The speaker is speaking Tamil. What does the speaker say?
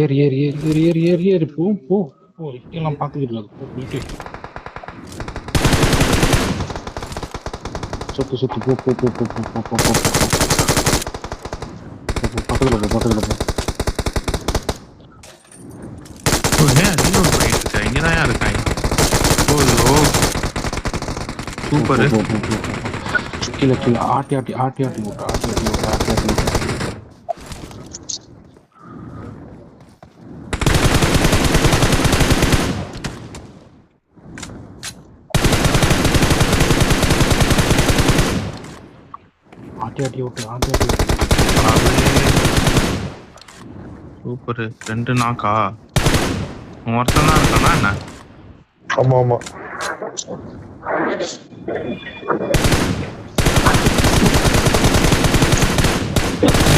ஏறி ஏறி ஏறி ஏறி ஏறி ஏறி ஏறி போ போ போ எல்லாம் பார்த்துக்கிட்டு போ போயிட்டு சுத்து சுத்து போ போ போ போ போ போ போ பக்கத்துல போ பக்கத்துல போ. இங்கதான் இருக்காங்க. சூப்பர். கீழே கீழே ஆட்டி ஆட்டி ஆட்டி ஆட்டி விட்டு ஆட்டி ஆட்டி விட்டு ஆட்டி ஆட்டி விட்டு. ஆட்டி ஆட்டி விட்டு ஆட்டி ஆட்டி விட்டு. சூப்பர். 2 நாக்கா ஒருத்தன் தான் இருக்கானா என்ன? ஆமா ஆமா.